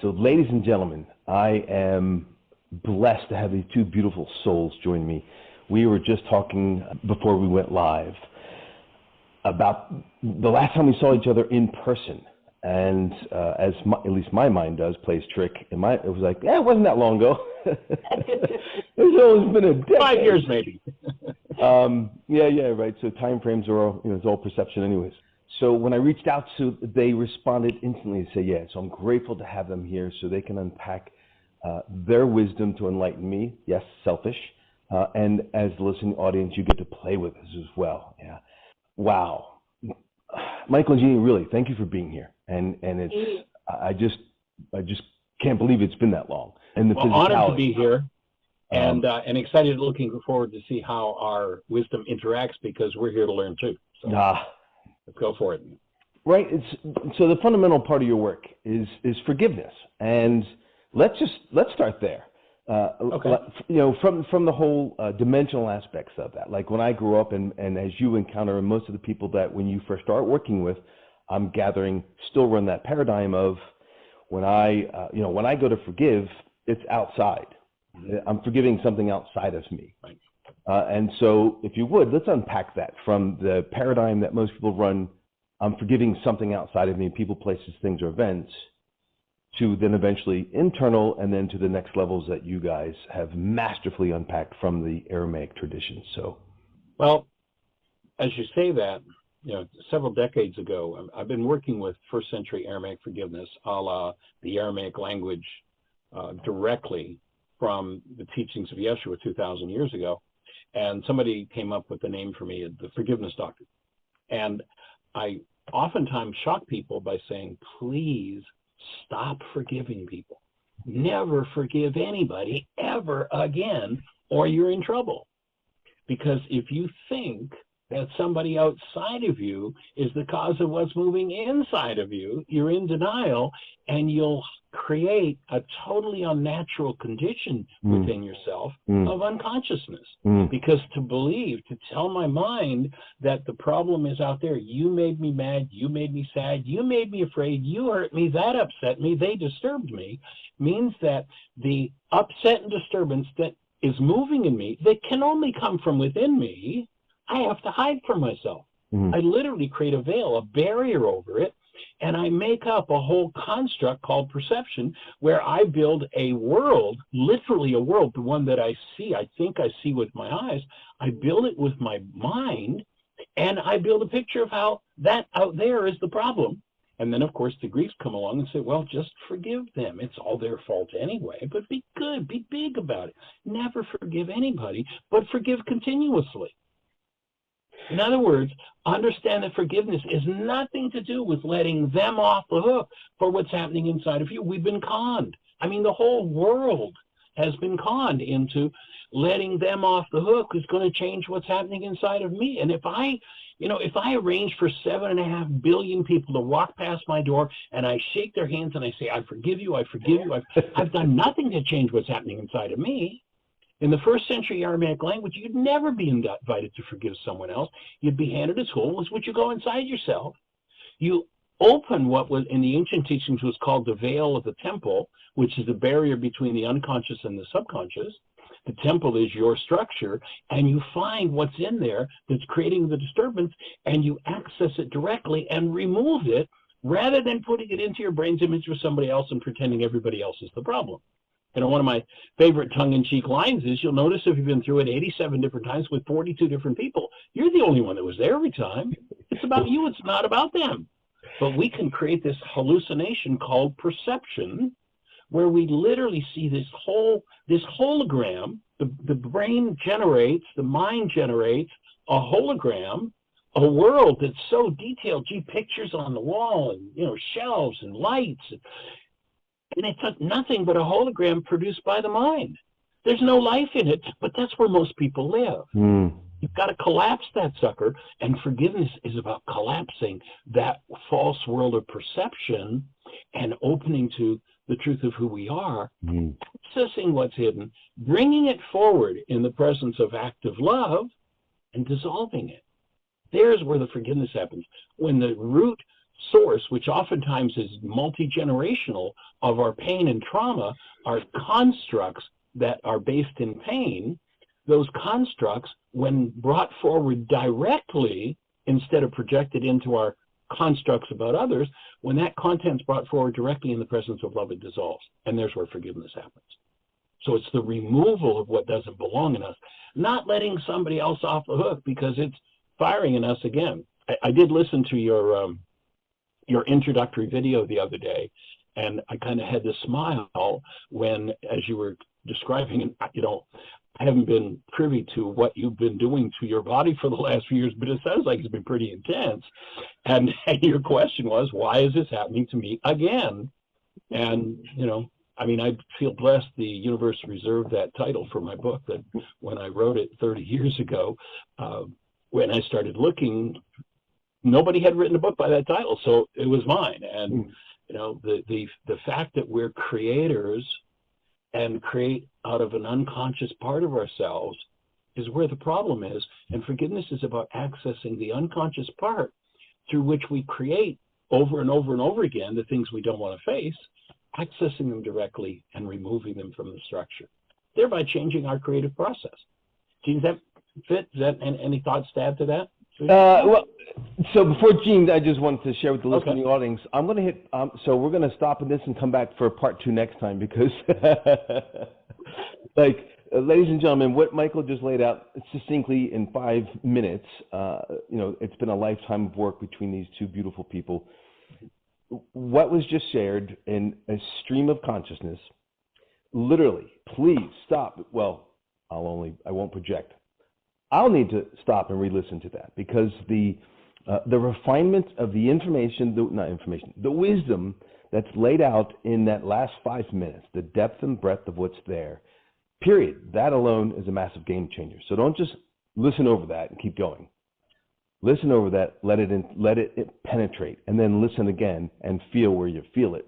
So, ladies and gentlemen, I am blessed to have these two beautiful souls join me. We were just talking before we went live about the last time we saw each other in person. And at least my mind plays trick. It was like, it wasn't that long ago. It's always been a decade. 5 years maybe. Yeah, right. So time frames are all, it's all perception anyways. So when I reached out to, they responded instantly and said, yeah. So I'm grateful to have them here so they can unpack their wisdom to enlighten me. Yes, selfish. And as the listening audience, you get to play with us as well. Yeah. Wow. Michael and Jeanie, really, thank you for being here. And it's, I just can't believe it's been that long. And the honored to be here. And excited, looking forward to see how our wisdom interacts, because we're here to learn too. So let's go for it. Right. So the fundamental part of your work is forgiveness, and let's start there. Okay. From the whole dimensional aspects of that. Like when I grew up, and as you encounter, and most of the people that when you first start working with, I'm gathering, still run that paradigm of when I go to forgive, it's outside. I'm forgiving something outside of me. Right. And so if you would, let's unpack that from the paradigm that most people run, I'm forgiving something outside of me, people, places, things, or events, to then eventually internal, and then to the next levels that you guys have masterfully unpacked from the Aramaic tradition. So, well, as you say that, several decades ago, I've been working with first century Aramaic forgiveness, a la the Aramaic language, directly from the teachings of Yeshua 2,000 years ago. And somebody came up with the name for me, the forgiveness doctrine. And I oftentimes shock people by saying, please stop forgiving people. Never forgive anybody ever again, or you're in trouble. Because if you think that somebody outside of you is the cause of what's moving inside of you, you're in denial, and you'll create a totally unnatural condition within yourself of unconsciousness. Because to tell my mind that the problem is out there, you made me mad, you made me sad, you made me afraid, you hurt me, that upset me, they disturbed me, means that the upset and disturbance that is moving in me, that can only come from within me, I have to hide from myself. I literally create a veil, a barrier over it, and I make up a whole construct called perception, where I build a world, literally a world, the one that I think I see with my eyes. I build it with my mind, and I build a picture of how that out there is the problem. And then, of course, the Greeks come along and say, well, just forgive them. It's all their fault anyway, but be good, be big about it. Never forgive anybody, but forgive continuously. In other words, understand that forgiveness is nothing to do with letting them off the hook for what's happening inside of you. We've been conned. I mean, the whole world has been conned into letting them off the hook is going to change what's happening inside of me. And if I arrange for 7.5 billion people to walk past my door and I shake their hands and I say, I forgive you, I've done nothing to change what's happening inside of me. In the first century Aramaic language, you'd never be invited to forgive someone else. You'd be handed a tool with which you go inside yourself. You open what was in the ancient teachings was called the veil of the temple, which is the barrier between the unconscious and the subconscious. The temple is your structure, and you find what's in there that's creating the disturbance, and you access it directly and remove it, rather than putting it into your brain's image for somebody else and pretending everybody else is the problem. One of my favorite tongue-in-cheek lines is, you'll notice if you've been through it 87 different times with 42 different people, you're the only one that was there every time. It's about you, it's not about them. But we can create this hallucination called perception, where we literally see this hologram. The brain generates, the mind generates a hologram, a world that's so detailed, pictures on the wall, and shelves and lights. And it's nothing but a hologram produced by the mind. There's no life in it, but that's where most people live. You've got to collapse that sucker, and forgiveness is about collapsing that false world of perception and opening to the truth of who we are, accessing what's hidden, bringing it forward in the presence of active love, and dissolving it. There's where the forgiveness happens. When the root source, which oftentimes is multi-generational, of our pain and trauma are constructs that are based in pain. Those constructs, when brought forward directly, instead of projected into our constructs about others, when that content's brought forward directly in the presence of love, it dissolves. And there's where forgiveness happens. So it's the removal of what doesn't belong in us, not letting somebody else off the hook because it's firing in us again. I did listen to your introductory video the other day, and I kind of had to smile when, as you were describing, and I haven't been privy to what you've been doing to your body for the last few years, but it sounds like it's been pretty intense. And your question was, why is this happening to me again? And, I feel blessed the universe reserved that title for my book, that when I wrote it 30 years ago, when I started looking, nobody had written a book by that title, so it was mine. And, the fact that we're creators and create out of an unconscious part of ourselves is where the problem is. And forgiveness is about accessing the unconscious part through which we create over and over and over again the things we don't want to face, accessing them directly and removing them from the structure, thereby changing our creative process. Does that fit? Any thoughts to add to that? So before Gene, I just wanted to share with the listening audience, I'm going to hit, so we're going to stop in this and come back for part 2 next time because, ladies and gentlemen, what Michael just laid out succinctly in 5 minutes, it's been a lifetime of work between these two beautiful people. What was just shared in a stream of consciousness, literally, please stop. Well, I won't project. I'll need to stop and re-listen to that because the refinement of the the wisdom that's laid out in that last 5 minutes, the depth and breadth of what's there, period. That alone is a massive game changer. So don't just listen over that and keep going. Listen over that, let it penetrate, and then listen again and feel where you feel it.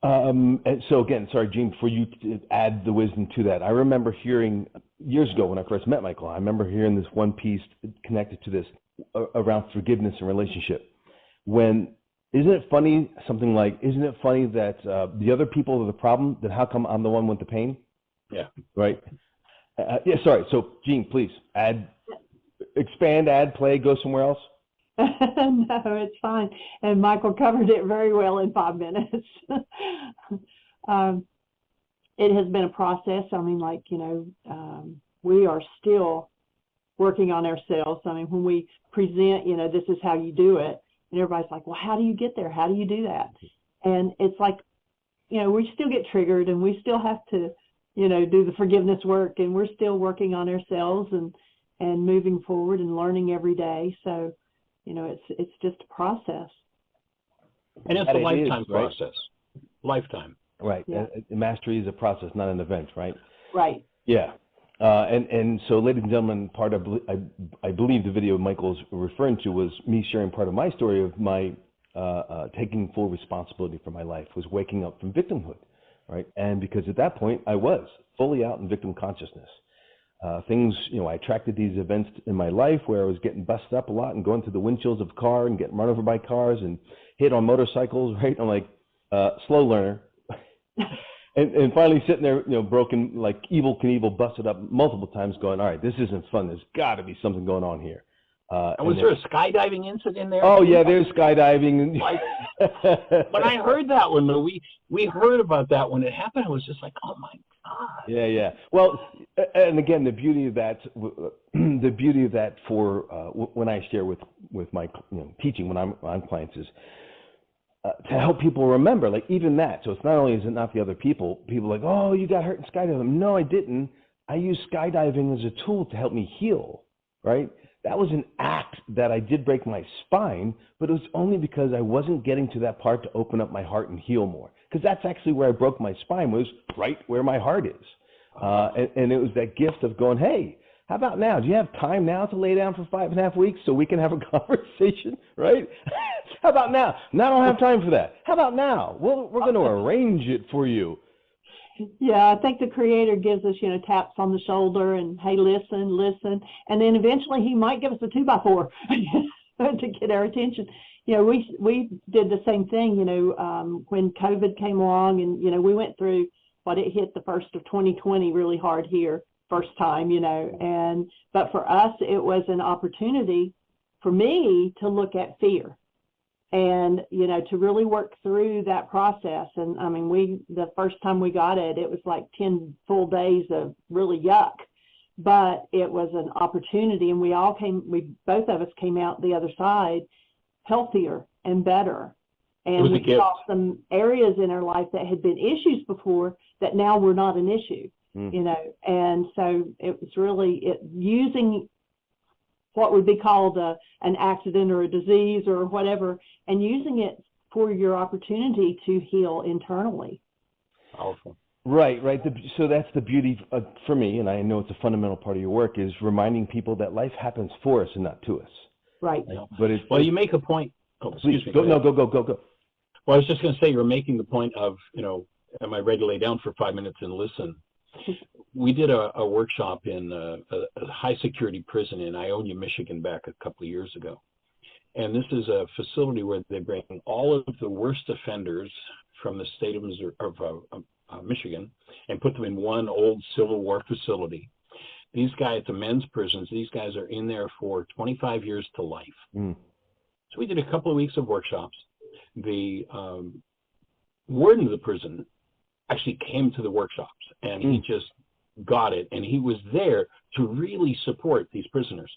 And so again, sorry, Gene, for you to add the wisdom to that. I remember hearing years ago when I first met Michael, I remember hearing this one piece connected to this around forgiveness and relationship. Isn't it funny that the other people are the problem, then how come I'm the one with the pain? Yeah. Right? Sorry. So Gene, please expand, add, play, go somewhere else. No, it's fine. And Michael covered it very well in 5 minutes. It has been a process. We are still working on ourselves. When we present, this is how you do it. And everybody's like, well, how do you get there? How do you do that? And it's like, we still get triggered and we still have to, do the forgiveness work, and we're still working on ourselves and moving forward and learning every day. So, it's just a process. And it's a lifetime process. Lifetime. Right. Yeah. Mastery is a process, not an event, right? Right. Yeah. And so, ladies and gentlemen, part of, I believe the video Michael's referring to was me sharing part of my story of my taking full responsibility for my life, was waking up from victimhood, right? And because at that point, I was fully out in victim consciousness. Things, I attracted these events in my life where I was getting busted up a lot and going through the windshields of a car and getting run over by cars and hit on motorcycles, right? I'm like, slow learner. and finally sitting there, broken, like Evel Knievel, busted up multiple times going, all right, this isn't fun. There's got to be something going on here. And was there a skydiving incident there? Oh, yeah, there's skydiving. When I heard that one, though, we heard about that when it happened. I was just like, oh, my God. Yeah. Well, and again, the beauty of that for when I share with my teaching when I'm on clients is to help people remember, like even that. So it's not only is it not the other people are like, oh, you got hurt in skydiving. No, I didn't. I used skydiving as a tool to help me heal, right? That was an act that I did break my spine, but it was only because I wasn't getting to that part to open up my heart and heal more. Because that's actually where I broke my spine, was right where my heart is. And it was that gift of going, hey, how about now? Do you have time now to lay down for 5.5 weeks so we can have a conversation, right? How about now? No, I don't have time for that. How about now? Well, we're going to arrange it for you. Yeah, I think the Creator gives us, taps on the shoulder and, hey, listen. And then eventually he might give us a 2x4 to get our attention. we did the same thing, when COVID came along, and, we went through what it hit the first of 2020 really hard here, first time, but for us, it was an opportunity for me to look at fear and, to really work through that process. And I mean, the first time we got it, it was like 10 full days of really yuck, but it was an opportunity, and both of us came out the other side healthier and better. And we saw some areas in our life that had been issues before that now were not an issue, and so it was really using what would be called an accident or a disease or whatever, and using it for your opportunity to heal internally. Powerful. Right. So that's the beauty for me, and I know it's a fundamental part of your work, is reminding people that life happens for us and not to us. Right. But you make a point. Oh, excuse me. Go. Well, I was just going to say, you're making the point of, am I ready to lay down for 5 minutes and listen? We did a workshop in a high security prison in Ionia, Michigan, back a couple of years ago. And this is a facility where they bring all of the worst offenders from the state of Michigan and put them in one old Civil War facility. These guys, the men's prisons, these guys are in there for 25 years to life. So we did a couple of weeks of workshops. The warden of the prison actually came to the workshops, and he just got it, and he was there to really support these prisoners.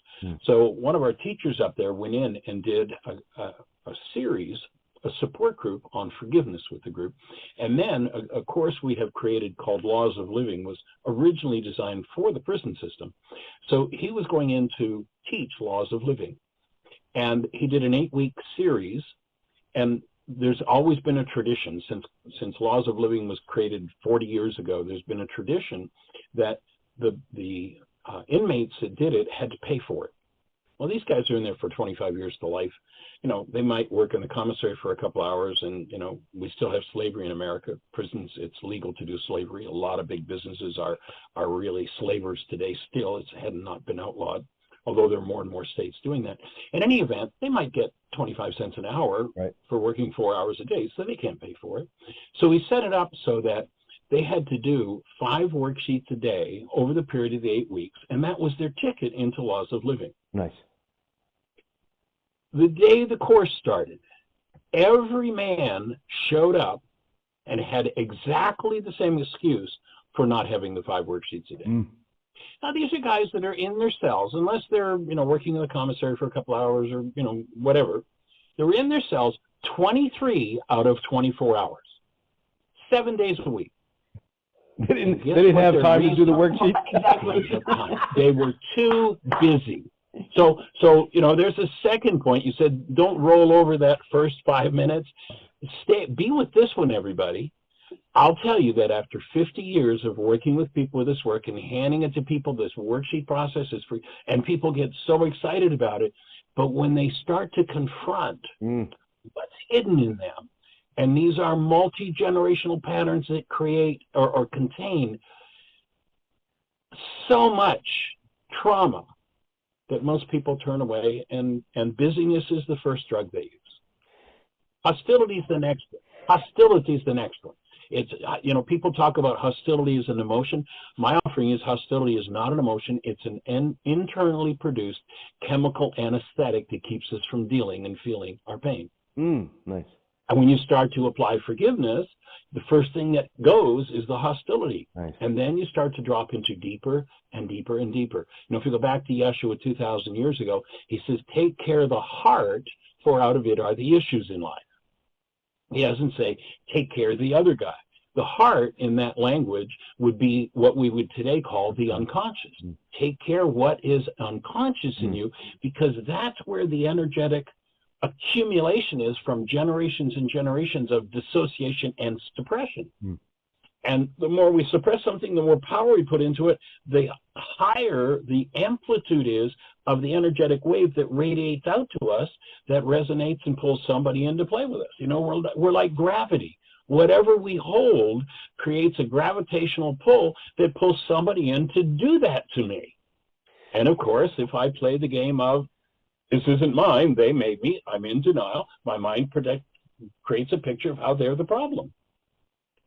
So one of our teachers up there went in and did a series, a support group on forgiveness with the group. And then a course we have created called Laws of Living was originally designed for the prison system. So he was going in to teach Laws of Living. And he did an 8-week series, and there's always been a tradition since Laws of Living was created 40 years ago. There's been a tradition that the inmates that did it had to pay for it. Well, these guys are in there for 25 years to life. They might work in the commissary for a couple hours, and, we still have slavery in America. Prisons, it's legal to do slavery. A lot of big businesses are really slavers today still. It had not been outlawed, although there are more and more states doing that. In any event, they might get 25 cents an hour for working 4 hours a day, so they can't pay for it. So we set it up so that they had to do 5 worksheets a day over the period of the 8 weeks, and that was their ticket into Laws of Living. Nice. The day the course started, every man showed up and had exactly the same excuse for not having the 5 worksheets a day. Now, these are guys that are in their cells, unless they're, working in the commissary for a couple hours or, whatever. They're in their cells 23 out of 24 hours, 7 days a week. They didn't have time to do the worksheet? Exactly. They were too busy. So there's a second point. You said don't roll over that first 5 minutes. Be with this one, everybody. I'll tell you that after 50 years of working with people with this work and handing it to people, this worksheet process is free, and people get so excited about it. But when they start to confront what's hidden in them, and these are multi-generational patterns that create or contain so much trauma that most people turn away, and busyness is the first drug they use. Hostility is the next one. It's, people talk about hostility as an emotion. My offering is hostility is not an emotion. It's an internally produced chemical anesthetic that keeps us from dealing and feeling our pain. Nice. And when you start to apply forgiveness, the first thing that goes is the hostility. Nice. And then you start to drop into deeper and deeper and deeper. If you go back to Yeshua 2,000 years ago, he says, take care of the heart, for out of it are the issues in life. He doesn't say, take care of the other guy. The heart in that language would be what we would today call the unconscious. Take care of what is unconscious in you, because that's where the energetic accumulation is from generations and generations of dissociation and suppression. And the more we suppress something, the more power we put into it, the higher the amplitude is of the energetic wave that radiates out to us, that resonates and pulls somebody in to play with us. We're like gravity. Whatever we hold creates a gravitational pull that pulls somebody in to do that to me. And of course, if I play the game of This isn't mine. They made me. I'm in denial. My mind creates a picture of how they're the problem.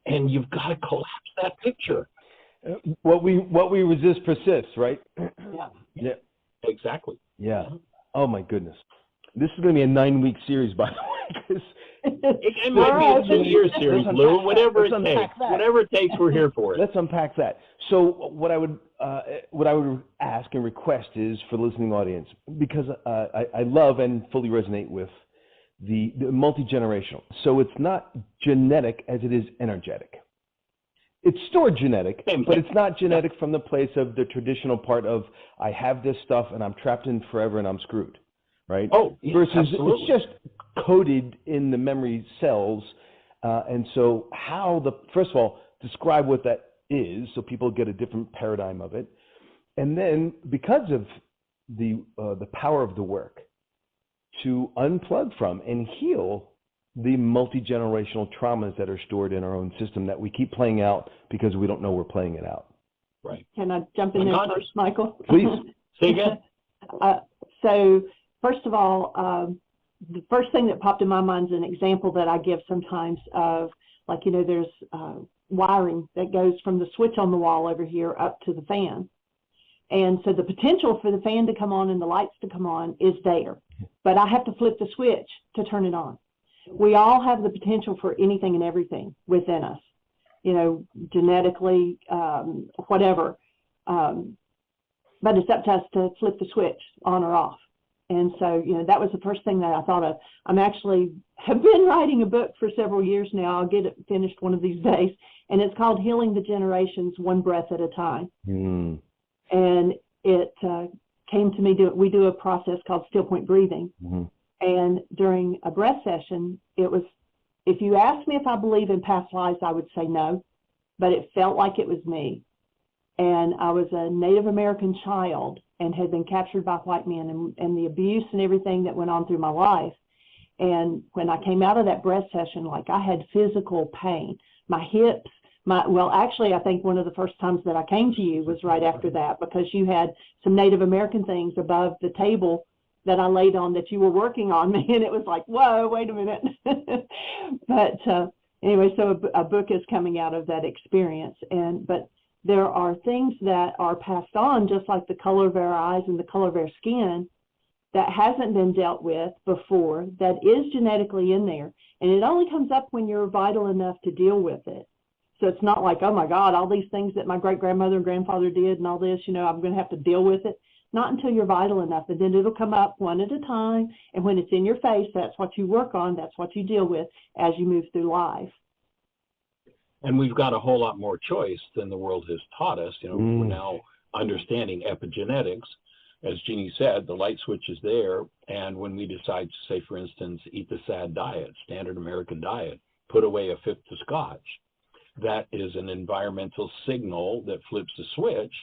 And you've got to collapse that picture. What we resist persists, right? Yeah. Exactly. Yeah. Oh my goodness. This is going to be a 9-week series, by the way. It might be a 2-year series, Lou. Whatever it takes. Whatever it takes, we're here for it. Let's unpack that. So what I would ask and request is for the listening audience, because I love and fully resonate with the multi-generational. So it's not genetic as it is energetic. It's stored genetic, but it's not genetic from the place of the traditional part of I have this stuff and I'm trapped in forever and I'm screwed, right? Oh, yeah, versus absolutely. It's just coded in the memory cells. And so first of all, describe what that is so people get a different paradigm of it. And then because of the power of the work to unplug from and heal the multi-generational traumas that are stored in our own system that we keep playing out because we don't know we're playing it out. Right. Can I jump in there first, Michael? Please. Say again. So first of all, the first thing that popped in my mind is an example that I give sometimes of, like, there's wiring that goes from the switch on the wall over here up to the fan. And so the potential for the fan to come on and the lights to come on is there, but I have to flip the switch to turn it on. We all have the potential for anything and everything within us, genetically, whatever. But it's up to us to flip the switch on or off. And so, that was the first thing that I thought of. Have been writing a book for several years now. I'll get it finished one of these days. And it's called Healing the Generations, One Breath at a Time. Mm. And it came to me, we do a process called still point breathing. Mm-hmm. And during a breath session, it was, if you asked me if I believe in past lives, I would say no, but it felt like it was me. And I was a Native American child and had been captured by white men and the abuse and everything that went on through my life. And when I came out of that breath session, like, I had physical pain, my hips, actually, I think one of the first times that I came to you was right after that, because you had some Native American things above the table that I laid on that you were working on me, and it was like, whoa, wait a minute. But anyway, so a book is coming out of that experience, but there are things that are passed on, just like the color of our eyes and the color of our skin, that hasn't been dealt with before, that is genetically in there, and it only comes up when you're vital enough to deal with it. So it's not like, oh my God, all these things that my great-grandmother and grandfather did and all this, I'm going to have to deal with it. Not until you're vital enough, and then it'll come up one at a time, and when it's in your face, that's what you work on, that's what you deal with as you move through life. And we've got a whole lot more choice than the world has taught us. We're now understanding epigenetics. As Jeanie said, the light switch is there, and when we decide to, say, for instance, eat the SAD diet, standard American diet, put away a fifth of scotch, that is an environmental signal that flips the switch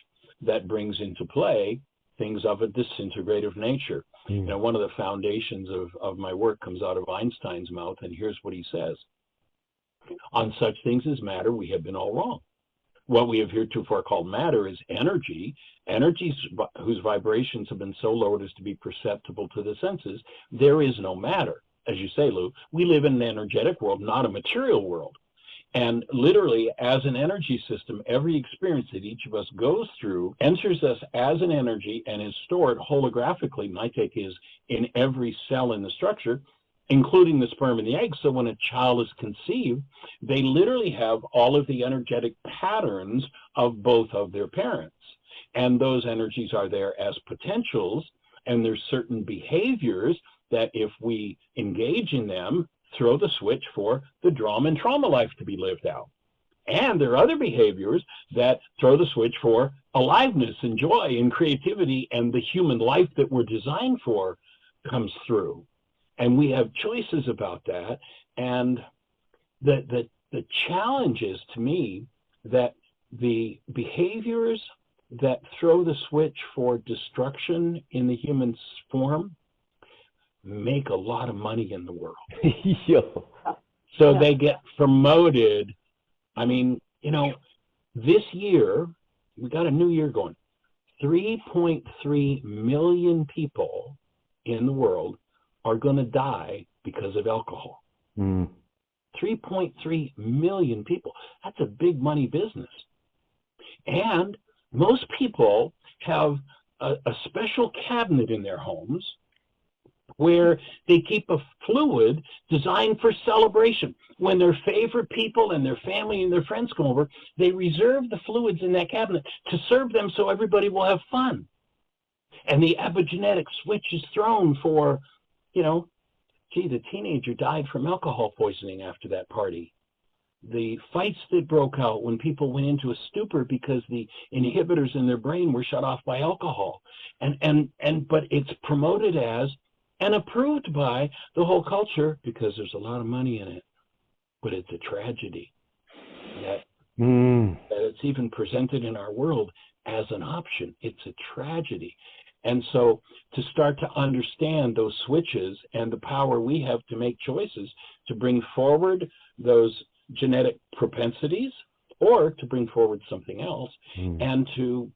that brings into play things of a disintegrative nature. One of the foundations of my work comes out of Einstein's mouth, and here's what he says. On such things as matter, we have been all wrong. What we have heretofore called matter is energy, whose vibrations have been so lowered as to be perceptible to the senses. There is no matter. As you say, Lou, we live in an energetic world, not a material world. And literally, as an energy system, every experience that each of us goes through enters us as an energy and is stored holographically, my take is, in every cell in the structure, including the sperm and the egg. So when a child is conceived, they literally have all of the energetic patterns of both of their parents. And those energies are there as potentials, and there's certain behaviors that if we engage in them, throw the switch for the drama and trauma life to be lived out. And there are other behaviors that throw the switch for aliveness and joy and creativity, and the human life that we're designed for comes through. And we have choices about that. And the challenge is, to me, that the behaviors that throw the switch for destruction in the human form make a lot of money in the world. So they get promoted. I mean, this year, we got a new year going. 3.3 million people in the world are going to die because of alcohol. 3.3 million people. That's a big money business. And most people have a special cabinet in their homes where they keep a fluid designed for celebration. When their favorite people and their family and their friends come over, they reserve the fluids in that cabinet to serve them so everybody will have fun. And the epigenetic switch is thrown for, the teenager died from alcohol poisoning after that party. The fights that broke out when people went into a stupor because the inhibitors in their brain were shut off by alcohol. But it's promoted as and approved by the whole culture because there's a lot of money in it. But it's a tragedy that it's even presented in our world as an option. It's a tragedy. And so to start to understand those switches and the power we have to make choices to bring forward those genetic propensities or to bring forward something else, and to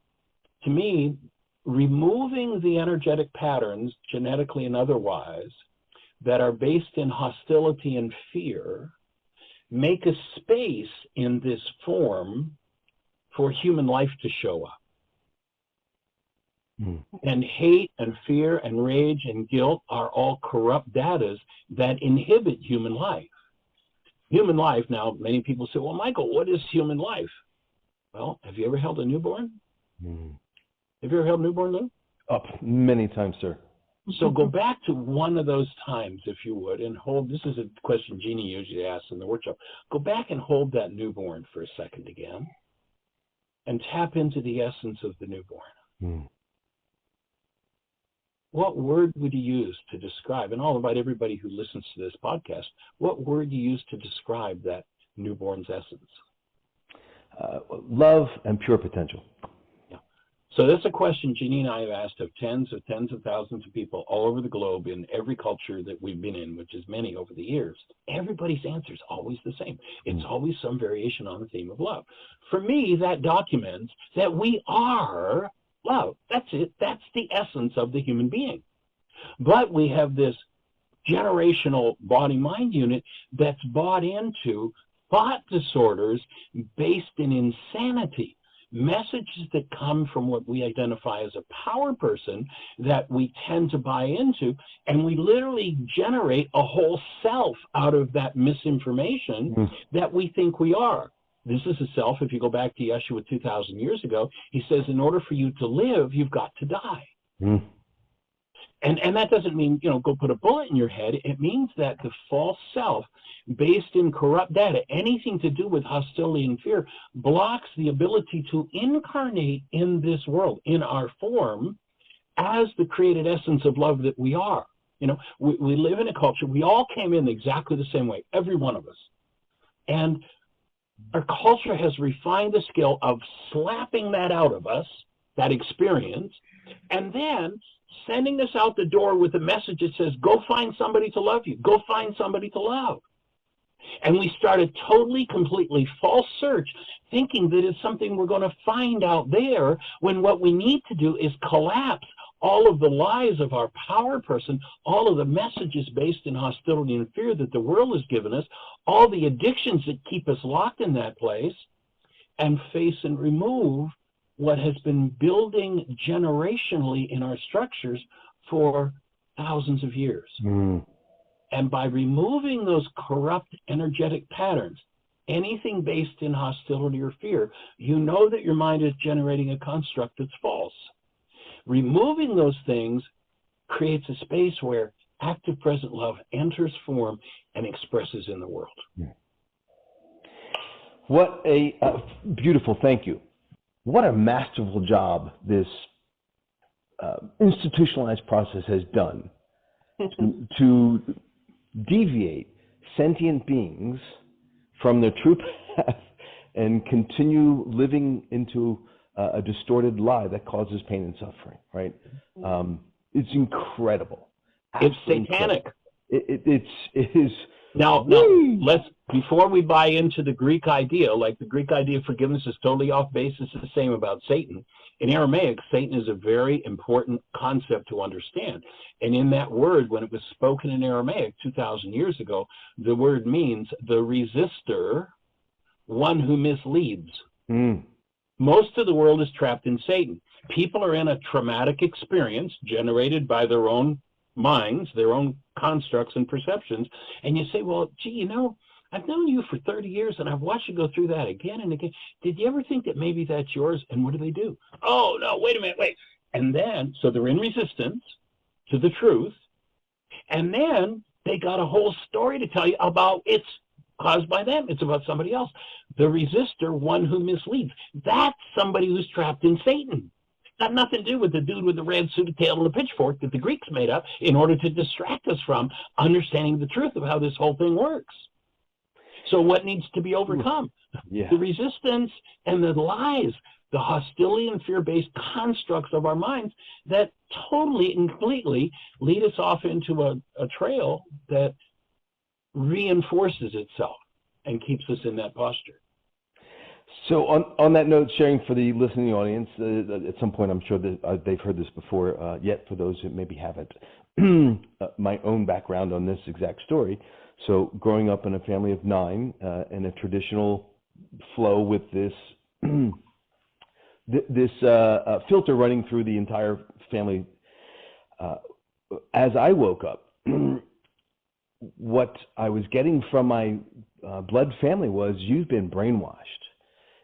me, removing the energetic patterns, genetically and otherwise, that are based in hostility and fear, make a space in this form for human life to show up. And hate and fear and rage and guilt are all corrupt datas that inhibit human life. Human life, now many people say, well, Michael, what is human life? Well, have you ever held a newborn? Have you ever held a newborn, Lou? Many times, sir. So go back to one of those times, if you would, and hold, this is a question Jeanie usually asks in the workshop. Go back and hold that newborn for a second again and tap into the essence of the newborn. What word would you use to describe, and I'll invite everybody who listens to this podcast, what word do you use to describe that newborn's essence? Love and pure potential. Yeah. So that's a question Jeanie and I have asked of tens of thousands of people all over the globe in every culture that we've been in, which is many over the years. Everybody's answer is always the same. It's always some variation on the theme of love. For me, that documents that we are love. That's it. That's the essence of the human being. But we have this generational body-mind unit that's bought into thought disorders based in insanity, messages that come from what we identify as a power person that we tend to buy into, and we literally generate a whole self out of that misinformation that we think we are. This is a self, if you go back to Yeshua 2,000 years ago, he says, in order for you to live, you've got to die. And that doesn't mean, go put a bullet in your head. It means that the false self, based in corrupt data, anything to do with hostility and fear, blocks the ability to incarnate in this world, in our form, as the created essence of love that we are. We live in a culture, we all came in exactly the same way, every one of us. And our culture has refined the skill of slapping that out of us, that experience, and then sending us out the door with a message that says, go find somebody to love you. Go find somebody to love. And we started totally, completely false search, thinking that it's something we're going to find out there, when what we need to do is collapse all of the lies of our power person, all of the messages based in hostility and fear that the world has given us, all the addictions that keep us locked in that place, and face and remove what has been building generationally in our structures for thousands of years. And by removing those corrupt energetic patterns, anything based in hostility or fear, you know that your mind is generating a construct that's false. Removing those things creates a space where active present love enters form and expresses in the world. What a beautiful, thank you. What a masterful job this institutionalized process has done to deviate sentient beings from their true path and continue living into a distorted lie that causes pain and suffering, right? It's incredible. It's satanic. It is Now, before we buy into the Greek idea, like the Greek idea of forgiveness is totally off base, it's the same about Satan. In Aramaic, Satan is a very important concept to understand. And in that word, when it was spoken in Aramaic 2,000 years ago, the word means the resistor, one who misleads. Most of the world is trapped in Satan. People are in a traumatic experience generated by their own minds, their own constructs and perceptions. And you say, well, gee, you know, I've known you for 30 years and I've watched you go through that again and again. Did you ever think that maybe that's yours? And what do? Oh, no, wait a minute, wait. And then, so they're in resistance to the truth. And then they got a whole story to tell you about it's caused by them. It's about somebody else. The resistor, one who misleads. That's somebody who's trapped in Satan. Got nothing to do with the dude with the red suited tail and the pitchfork that the Greeks made up in order to distract us from understanding the truth of how this whole thing works. So what needs to be overcome? The resistance and the lies, the hostility and fear-based constructs of our minds that totally and completely lead us off into a trail that reinforces itself and keeps us in that posture. So on that note, sharing for the listening audience, at some point I'm sure that they've heard this before, yet for those who maybe haven't, my own background on this exact story. So growing up in a family of 9 in a traditional flow with this filter running through the entire family, as I woke up, what I was getting from my blood family was, you've been brainwashed.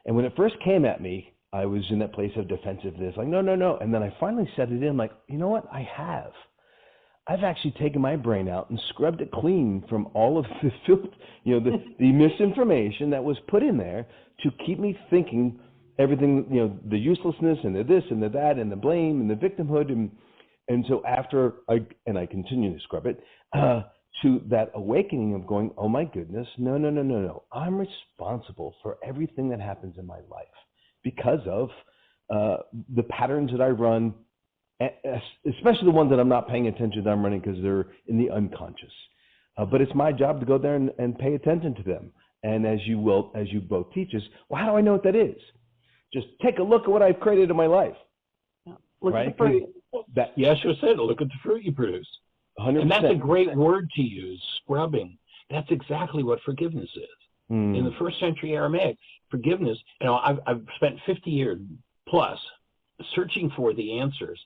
And when it first came at me, I was in that place of defensiveness, like, no. And then I finally set it in, like, you know what? I have. I've actually taken my brain out and scrubbed it clean from all of the the misinformation that was put in there to keep me thinking everything, the uselessness and the this and the that and the blame and the victimhood. And so after I continue to scrub it, to that awakening of going, oh my goodness, no. I'm responsible for everything that happens in my life because of the patterns that I run, especially the ones that I'm not paying attention to, I'm running because they're in the unconscious. But it's my job to go there and pay attention to them. And as you both teach us, well, how do I know what that is? Just take a look at what I've created in my life. Look right? at the fruit. Yeshua said, look at the fruit you produce. 100%. And that's a great word to use, scrubbing. That's exactly what forgiveness is. In the first century Aramaic, forgiveness, I've spent 50 years plus searching for the answers.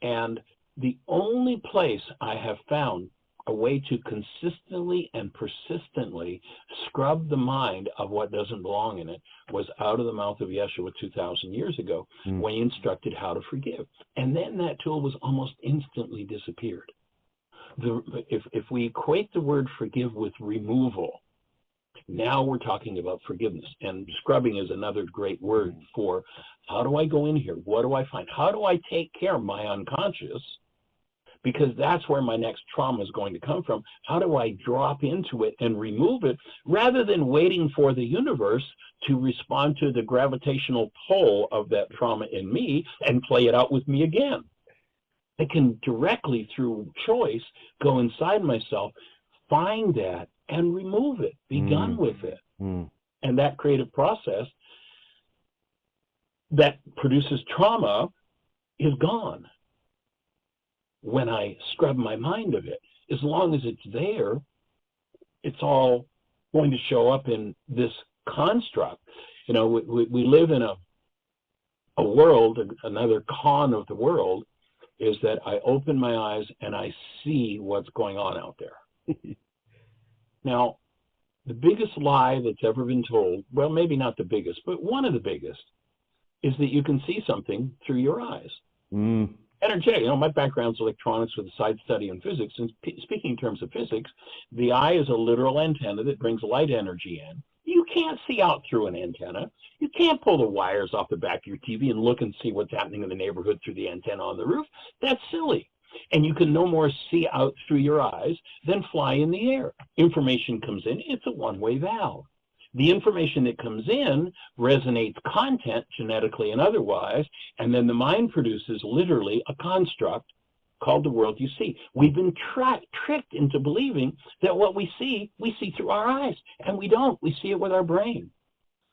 And the only place I have found a way to consistently and persistently scrub the mind of what doesn't belong in it was out of the mouth of Yeshua 2,000 years ago when he instructed how to forgive. And then that tool was almost instantly disappeared. If we equate the word forgive with removal, now we're talking about forgiveness. And scrubbing is another great word for how do I go in here? What do I find? How do I take care of my unconscious? Because that's where my next trauma is going to come from. How do I drop into it and remove it rather than waiting for the universe to respond to the gravitational pull of that trauma in me and play it out with me again? I can directly, through choice, go inside myself, find that, and remove it, be done with it. And that creative process that produces trauma is gone when I scrub my mind of it. As long as it's there, it's all going to show up in this construct. We live in a world, another con of the world, is that I open my eyes and I see what's going on out there. Now, the biggest lie that's ever been told, well, maybe not the biggest, but one of the biggest, is that you can see something through your eyes. Energetic, my background's electronics with a side study in physics, and speaking in terms of physics, the eye is a literal antenna that brings light energy in. You can't see out through an antenna. You can't pull the wires off the back of your TV and look and see what's happening in the neighborhood through the antenna on the roof. That's silly. And you can no more see out through your eyes than fly in the air. Information comes in. It's a one-way valve. The information that comes in resonates content, genetically and otherwise, and then the mind produces literally a construct called The World You See. We've been tricked into believing that what we see through our eyes, and we don't. We see it with our brain.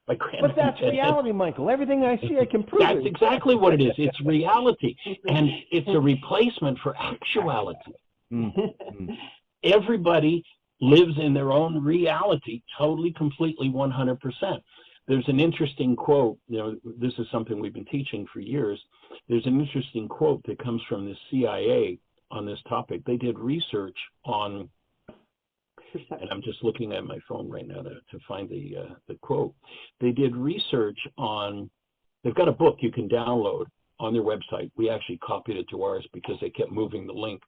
But that's reality, Michael. Everything I see, I can prove That's exactly what it is. It's reality, and it's a replacement for actuality. Everybody lives in their own reality, totally, completely, 100%. There's an interesting quote, this is something we've been teaching for years. There's an interesting quote that comes from the CIA on this topic. They did research on, and I'm just looking at my phone right now to find the quote. They did research on, they've got a book you can download on their website. We actually copied it to ours because they kept moving the link,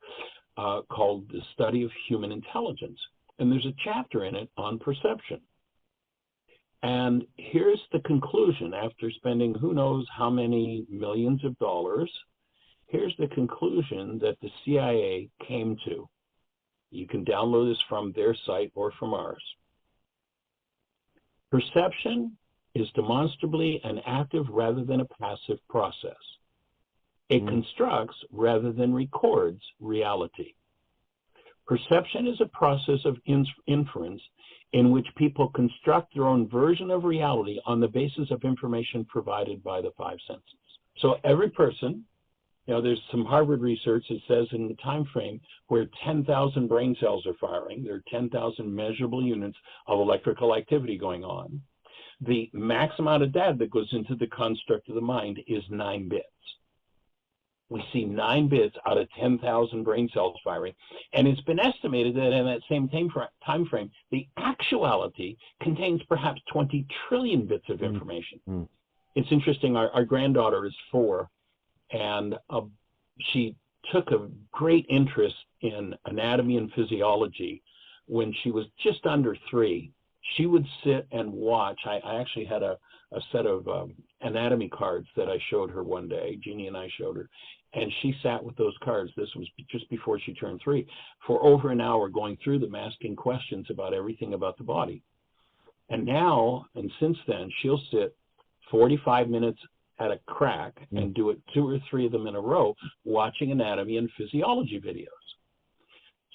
called The Study of Human Intelligence. And there's a chapter in it on perception. And here's the conclusion after spending who knows how many millions of dollars. Here's the conclusion that the CIA came to. You can download this from their site or from ours. Perception is demonstrably an active rather than a passive process. It constructs rather than records reality. Perception is a process of inference in which people construct their own version of reality on the basis of information provided by the five senses. So every person, there's some Harvard research that says in the time frame where 10,000 brain cells are firing, there are 10,000 measurable units of electrical activity going on. The max amount of data that goes into the construct of the mind is 9 bits. We see 9 bits out of 10,000 brain cells firing. And it's been estimated that in that same time frame, the actuality contains perhaps 20 trillion bits of information. It's interesting, our granddaughter is 4, and she took a great interest in anatomy and physiology when she was just under 3. She would sit and watch. I actually had a set of anatomy cards that I showed her one day. Jeanie and I showed her. And she sat with those cards, this was just before she turned 3, for over an hour going through them, asking questions about everything about the body. And now, and since then, she'll sit 45 minutes at a crack and do it 2 or 3 of them in a row, watching anatomy and physiology videos.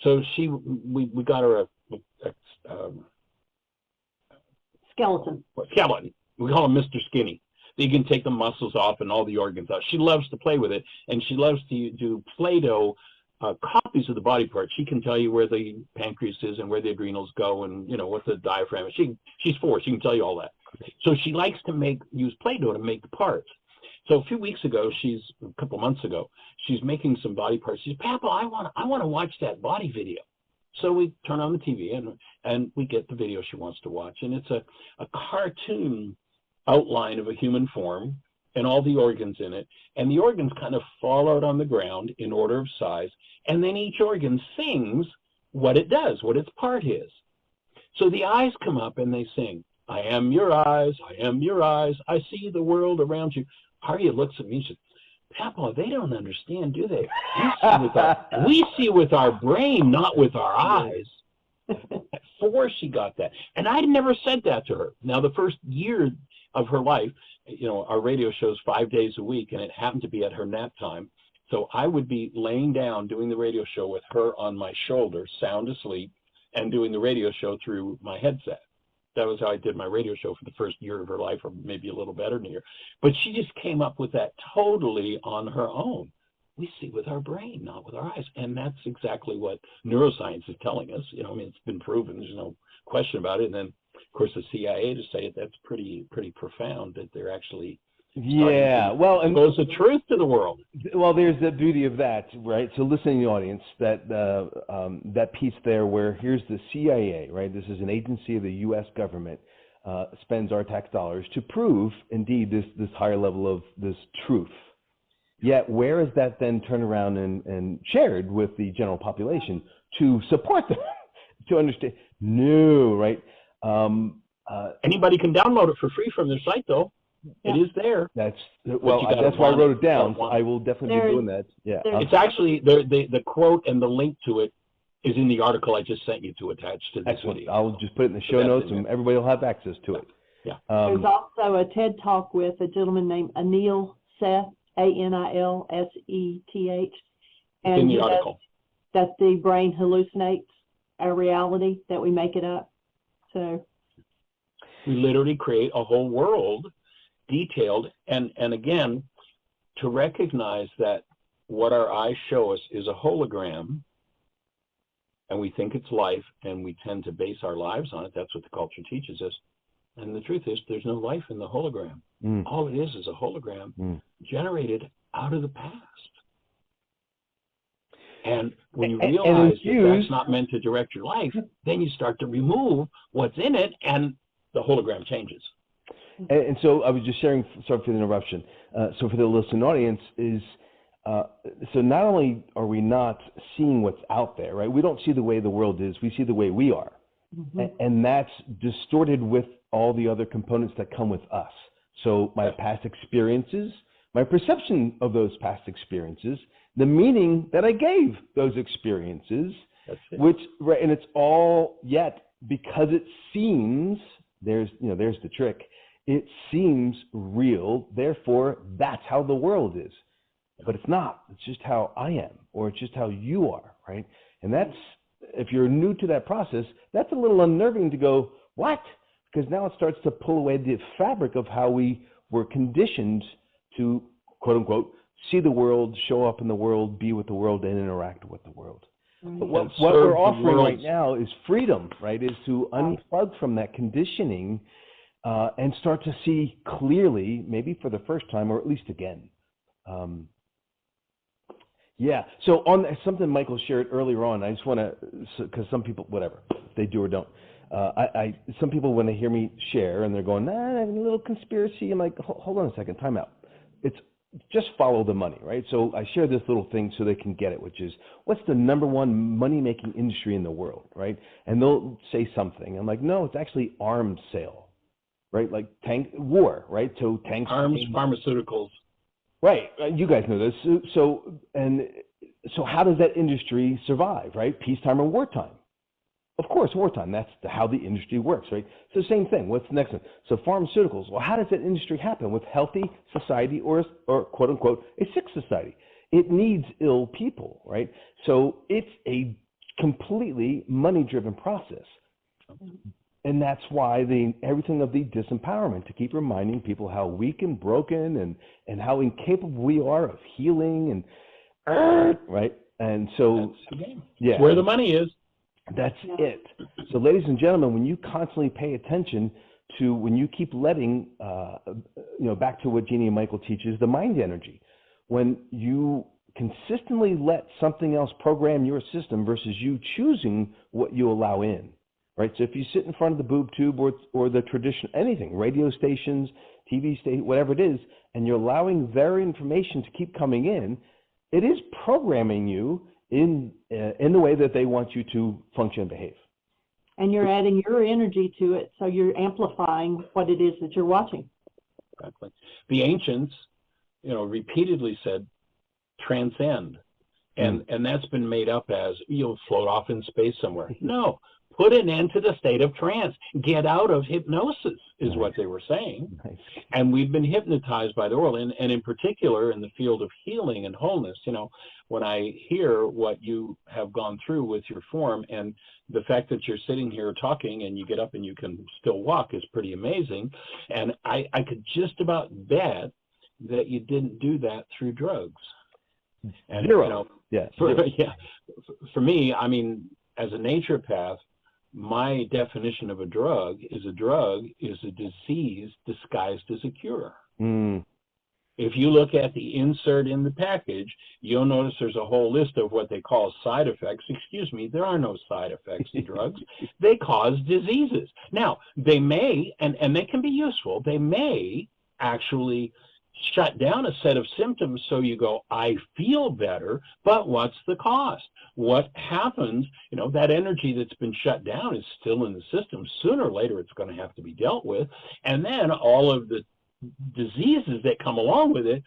So we got her a skeleton. We call him Mr. Skinny. You can take the muscles off and all the organs out. She loves to play with it, and she loves to do Play-Doh copies of the body parts. She can tell you where the pancreas is and where the adrenals go and, what the diaphragm is. She's 4. She can tell you all that. So she likes to use Play-Doh to make the parts. So a few weeks ago, a couple months ago, she's making some body parts. She says, Papa, I want to watch that body video. So we turn on the TV and we get the video she wants to watch. And it's a cartoon outline of a human form and all the organs in it. And the organs kind of fall out on the ground in order of size. And then each organ sings what it does, what its part is. So the eyes come up and they sing, I am your eyes, I am your eyes, I see the world around you. Harriet looks at me and says, Papa, they don't understand, do they? We see with our brain, not with our eyes. At 4, she got that. And I'd never said that to her. Now, the first year of her life, our radio shows 5 days a week, and it happened to be at her nap time. So I would be laying down doing the radio show with her on my shoulder, sound asleep, and doing the radio show through my headset. That was how I did my radio show for the first year of her life, or maybe a little better than a year. But she just came up with that totally on her own. We see with our brain, not with our eyes. And that's exactly what neuroscience is telling us. It's been proven. There's no question about it. And then, of course, the CIA to say it, that's pretty profound that they're actually expose the truth to the world. Well, there's the beauty of that, right? So listen to the audience, that piece there where here's the CIA, right? This is an agency of the U.S. government, spends our tax dollars to prove, indeed, this higher level of this truth. Yet where is that then turned around and shared with the general population to support them, to understand? No, right? Anybody can download it for free from their site, though. Yeah. It is there. That's why I wrote it down. So I will definitely be doing that. Yeah. It's actually, the quote and the link to it is in the article I just sent you to attach to this video. I'll just put it in the show notes and everybody will have access to it. Yeah. There's also a TED Talk with a gentleman named Anil Seth, Anilseth, And in the article. That the brain hallucinates our reality, that we make it up. So we literally create a whole world detailed. And again, to recognize that what our eyes show us is a hologram, and we think it's life, and we tend to base our lives on it. That's what the culture teaches us. And the truth is, there's no life in the hologram. All it is a hologram generated out of the past. And when you realize that that's not meant to direct your life, then you start to remove what's in it, and the hologram changes. And so I was just sharing, sorry for the interruption. So for the listening audience is, so not only are we not seeing what's out there, right? We don't see the way the world is, we see the way we are. And that's distorted with all the other components that come with us. So my past experiences, my perception of those past experiences, the meaning that I gave those experiences, which, right, and it's all yet because it seems, there's the trick, it seems real, therefore that's how the world is. But it's not, it's just how I am, or it's just how you are, right? And that's, if you're new to that process, that's a little unnerving to go, what? Because now it starts to pull away the fabric of how we were conditioned to, quote unquote, see the world, show up in the world, be with the world, and interact with the world. But what we're offering right now is freedom, right? Is to unplug from that conditioning and start to see clearly, maybe for the first time, or at least again. Yeah, so on something Michael shared earlier on, I just want to, because some people, whatever, they do or don't. Some people, when they hear me share and they're going, a little conspiracy, I'm like, hold on a second, time out. It's just follow the money, right? So I share this little thing so they can get it, which is, what's the number one money-making industry in the world, right? And they'll say something. I'm like, no, it's actually arms sale, right? Like war, right? So tanks. Arms, pharmaceuticals. Right, you guys know this. So how does that industry survive, right? Peacetime or wartime? Of course, wartime. That's how the industry works, right? So same thing. What's the next one? So pharmaceuticals. Well, how does that industry happen with healthy society or quote unquote a sick society? It needs ill people, right? So it's a completely money-driven process. And that's why everything of the disempowerment, to keep reminding people how weak and broken and how incapable we are of healing and right. And so, yeah, it's where the money is. That's it. So, ladies and gentlemen, when you constantly pay attention to, when you keep letting, back to what Jeanie and Michael teaches, the mind energy, when you consistently let something else program your system versus you choosing what you allow in. Right, so if you sit in front of the boob tube or the tradition, anything, radio stations, TV station, whatever it is, and you're allowing their information to keep coming in, it is programming you in the way that they want you to function and behave. And you're adding your energy to it, so you're amplifying what it is that you're watching. Exactly. The ancients, repeatedly said, transcend, and that's been made up as you'll float off in space somewhere. No. Put an end to the state of trance. Get out of hypnosis is what they were saying. And we've been hypnotized by the world. And in particular, in the field of healing and wholeness, when I hear what you have gone through with your form, and the fact that you're sitting here talking and you get up and you can still walk is pretty amazing. And I could just about bet that you didn't do that through drugs. And, Zero. For me, I mean, as a naturopath, my definition of a drug is a disease disguised as a cure. If you look at the insert in the package, you'll notice there's a whole list of what they call side effects. Excuse me, there are no side effects to drugs. They cause diseases. Now, they may, and they can be useful, they may actually shut down a set of symptoms so you go, I feel better, but what's the cost? What happens, that energy that's been shut down is still in the system. Sooner or later, it's going to have to be dealt with. And then all of the diseases that come along with it,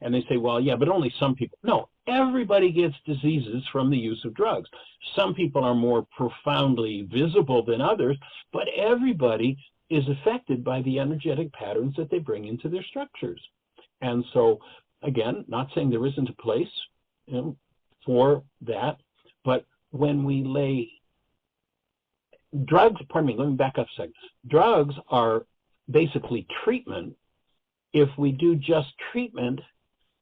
and they say, well, yeah, but only some people. No, everybody gets diseases from the use of drugs. Some people are more profoundly visible than others, but everybody is affected by the energetic patterns that they bring into their structures. And so, again, not saying there isn't a place, for that. But when we lay drugs, pardon me, let me back up a second. Drugs are basically treatment. If we do just treatment,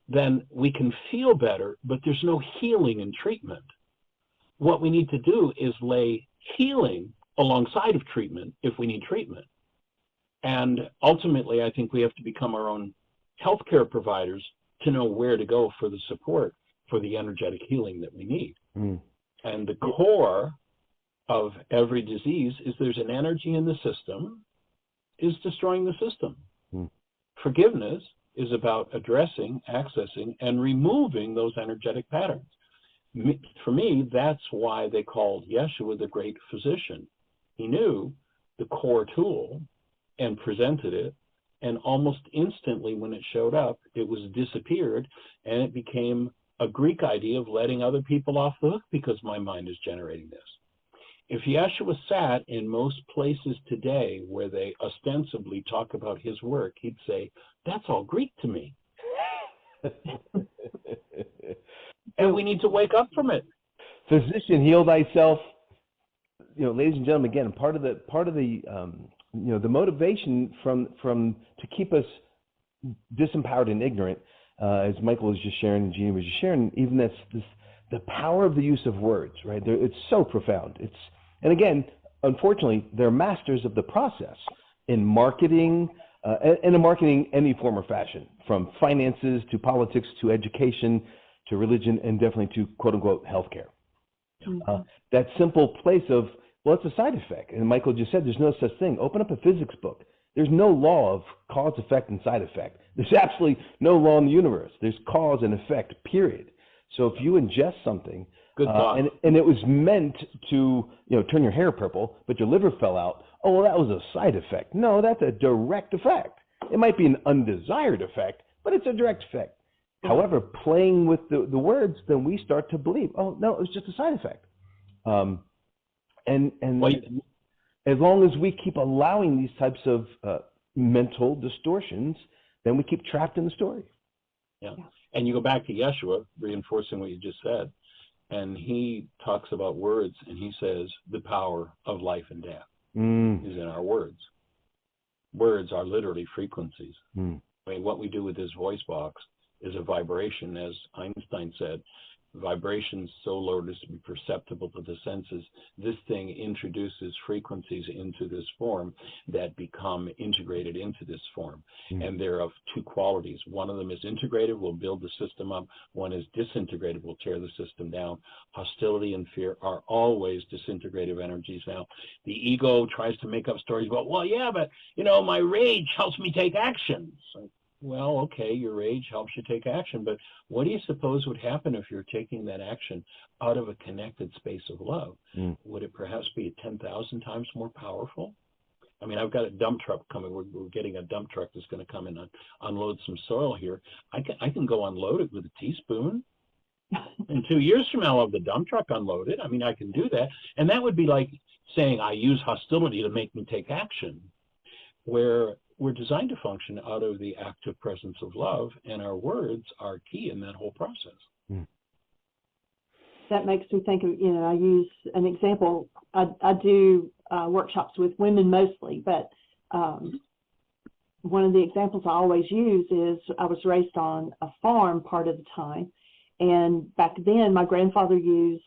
then we can feel better, but there's no healing in treatment. What we need to do is lay healing alongside of treatment if we need treatment. And ultimately, I think we have to become our own healthcare providers to know where to go for the support for the energetic healing that we need. And the core of every disease is there's an energy in the system is destroying the system. Forgiveness is about addressing, accessing, and removing those energetic patterns. For me, that's why they called Yeshua the great physician. He knew the core tool and presented it, and almost instantly when it showed up, it was disappeared, and it became a Greek idea of letting other people off the hook because my mind is generating this. If Yeshua sat in most places today where they ostensibly talk about his work, he'd say, that's all Greek to me. And we need to wake up from it. Physician, heal thyself. Ladies and gentlemen, again, part of the the motivation from to keep us disempowered and ignorant, as Michael was just sharing and Jeanie was just sharing, even the power of the use of words, right? It's so profound. And again, unfortunately, they're masters of the process in marketing, and in marketing any form or fashion, from finances to politics to education to religion and definitely to quote unquote healthcare. That simple place of, well, it's a side effect. And Michael just said there's no such thing. Open up a physics book. There's no law of cause, effect, and side effect. There's absolutely no law in the universe. There's cause and effect, period. So if you ingest something, Good thought. And it was meant to turn your hair purple, but your liver fell out, oh, well, that was a side effect. No, that's a direct effect. It might be an undesired effect, but it's a direct effect. However, playing with the words, then we start to believe, oh, no, it was just a side effect. As long as we keep allowing these types of mental distortions, then we keep trapped in the story. Yeah. And you go back to Yeshua, reinforcing what you just said, and he talks about words, and he says the power of life and death is in our words. Words are literally frequencies. I mean, what we do with this voice box is a vibration, as Einstein said. Vibrations so low as to be perceptible to the senses. This thing introduces frequencies into this form that become integrated into this form. And they're of two qualities. One of them is integrated, will build the system up. One is disintegrated, will tear the system down. Hostility and fear are always disintegrative energies. Now, the ego tries to make up stories about, well, yeah, but, my rage helps me take action. So, well, okay, your rage helps you take action, but what do you suppose would happen if you're taking that action out of a connected space of love? Would it perhaps be 10,000 times more powerful? I mean, I've got a dump truck coming. We're getting a dump truck that's going to come and unload some soil here. I can go unload it with a teaspoon. And 2 years from now, I'll have the dump truck unloaded. I mean, I can do that. And that would be like saying I use hostility to make me take action, where we're designed to function out of the active presence of love, and our words are key in that whole process. That makes me think of, I use an example. I do workshops with women mostly, but one of the examples I always use is I was raised on a farm part of the time, and back then my grandfather used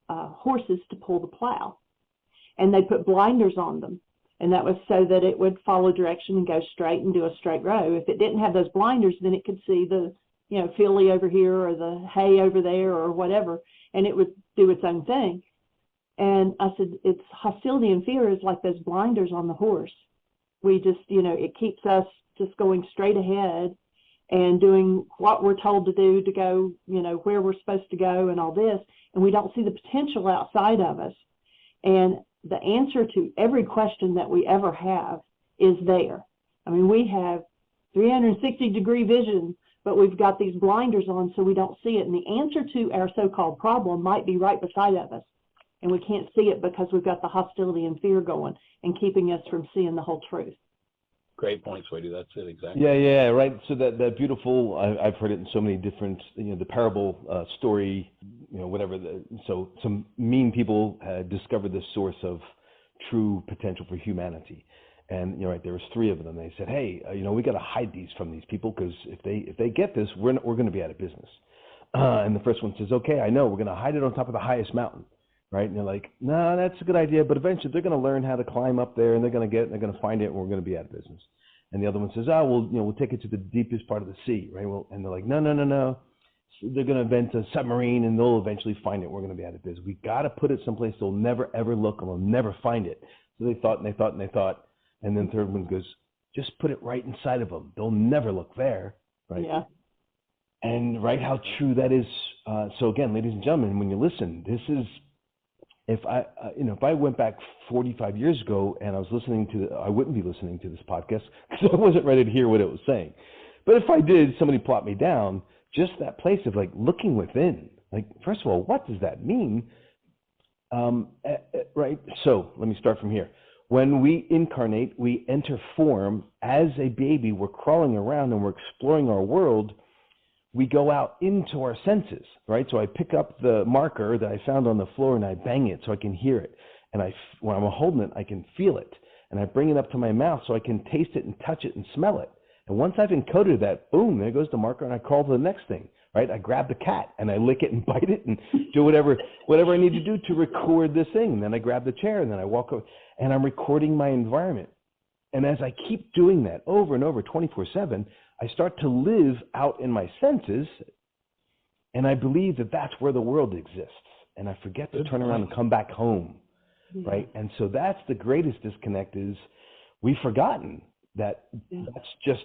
horses to pull the plow, and they put blinders on them. And that was so that it would follow direction and go straight and do a straight row. If it didn't have those blinders, then it could see the, filly over here or the hay over there or whatever, and it would do its own thing. And I said, it's hostility and fear is like those blinders on the horse. We just, it keeps us just going straight ahead and doing what we're told to do to go, where we're supposed to go and all this. And we don't see the potential outside of us. And the answer to every question that we ever have is there. I mean, we have 360-degree vision, but we've got these blinders on so we don't see it. And the answer to our so-called problem might be right beside of us, and we can't see it because we've got the hostility and fear going and keeping us from seeing the whole truth. Great point, Sweetie. That's it, exactly. Yeah, right. So that beautiful, I've heard it in so many different, the parable story whatever. So some mean people discovered this source of true potential for humanity. And there was 3 of them. They said, "Hey, we got to hide these from these people because if they get this, we're going to be out of business." And the first one says, "Okay, I know. We're going to hide it on top of the highest mountain, right?" And they're like, "No, that's a good idea, but eventually they're going to learn how to climb up there, and they're going to find it, and we're going to be out of business." And the other one says, "Oh, we'll take it to the deepest part of the sea, right?" Well, and they're like, "No. They're going to invent a submarine, and they'll eventually find it. We're going to be out of business. We got to put it someplace they'll never ever look, and they'll never find it." So they thought and they thought and they thought. And then the third one goes, "Just put it right inside of them. They'll never look there," right? Yeah. And right, how true that is. So again, ladies and gentlemen, when you listen, this is, if I went back 45 years ago and I was listening to, I wouldn't be listening to this podcast because I wasn't ready to hear what it was saying. But if I did, somebody plopped me down, just that place of like looking within. Like, first of all, what does that mean? Right. So let me start from here. When we incarnate, we enter form as a baby. We're crawling around and we're exploring our world. We go out into our senses, right? So I pick up the marker that I found on the floor and I bang it so I can hear it. And when I'm holding it, I can feel it. And I bring it up to my mouth so I can taste it and touch it and smell it. And once I've encoded that, boom, there goes the marker, and I crawl to the next thing, right? I grab the cat and I lick it and bite it and do whatever I need to do to record this thing. And then I grab the chair and then I walk over. And I'm recording my environment. And as I keep doing that over and over 24/7, I start to live out in my senses, and I believe that that's where the world exists. And I forget to turn around and come back home, right? And so that's the greatest disconnect, is we've forgotten that that's just,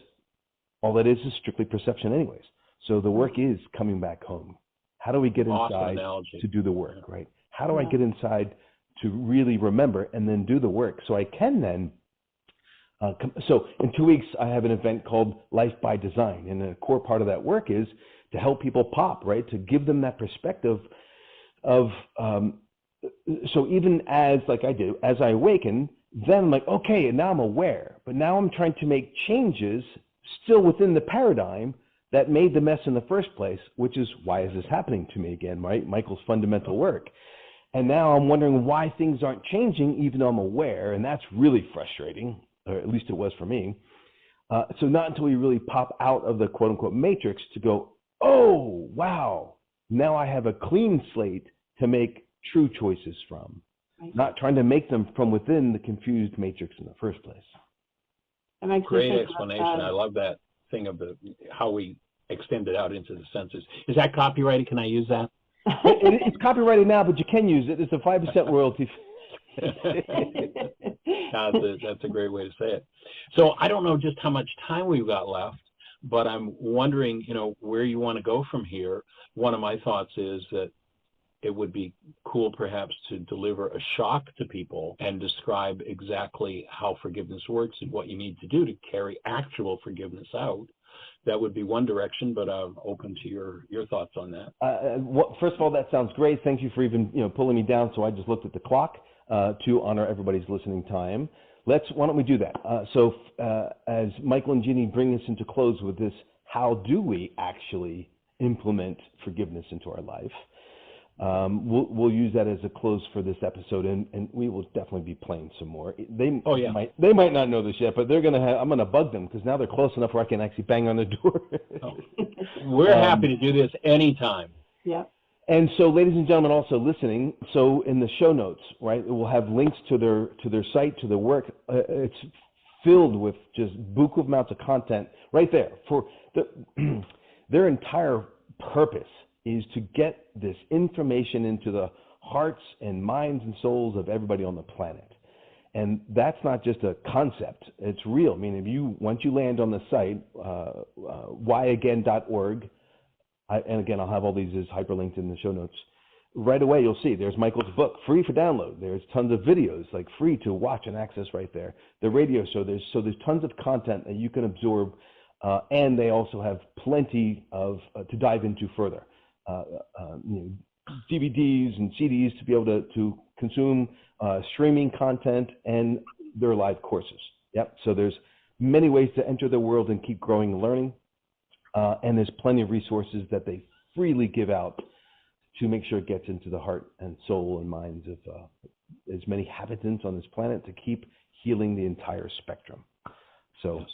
all that is strictly perception anyways. So the work is coming back home. How do we get inside to do the work, right? How do I get inside to really remember and then do the work so I can then, so in 2 weeks I have an event called Life by Design, and a core part of that work is to help people pop, right, to give them that perspective of, so even as, like I do, as I awaken, then I'm like, okay, and now I'm aware, but now I'm trying to make changes still within the paradigm that made the mess in the first place, which is, why is this happening to me again, right? Michael's fundamental work. And now I'm wondering why things aren't changing, even though I'm aware, and that's really frustrating, or at least it was for me. So not until we really pop out of the quote-unquote matrix to go, oh, wow, now I have a clean slate to make true choices from, not trying to make them from within the confused matrix in the first place. Great explanation. I love that thing of how we extend it out into the senses. Is that copyrighted? Can I use that? It's copyrighted now, but you can use it. It's a 5% royalty. That's a great way to say it. So I don't know just how much time we've got left, but I'm wondering, where you want to go from here. One of my thoughts is that it would be cool perhaps to deliver a shock to people and describe exactly how forgiveness works and what you need to do to carry actual forgiveness out. That would be one direction, but I'm open to your thoughts on that. First of all, that sounds great. Thank you for even pulling me down. So I just looked at the clock to honor everybody's listening time. Why don't we do that? So as Michael and Jeanie bring us into close with this, how do we actually implement forgiveness into our life? We'll use that as a close for this episode, and we will definitely be playing some more. They might not know this yet, but I'm gonna bug them because now they're close enough where I can actually bang on the door. We're happy to do this anytime. Yeah. And so, ladies and gentlemen, also listening, so in the show notes, right, we'll have links to their site, to their work. It's filled with just buku amounts of content right there. For their entire purpose is to get this information into the hearts and minds and souls of everybody on the planet. And that's not just a concept, it's real. I mean, once you land on the site, whyagain.org, and again, I'll have all these as hyperlinked in the show notes. Right away, you'll see there's Michael's book, free for download. There's tons of videos, like free to watch and access right there. The radio show, there's tons of content that you can absorb, and they also have plenty of to dive into further. DVDs and CDs to be able to consume streaming content and their live courses. Yep. So there's many ways to enter the world and keep growing and learning. And there's plenty of resources that they freely give out to make sure it gets into the heart and soul and minds of as many inhabitants on this planet to keep healing the entire spectrum. So,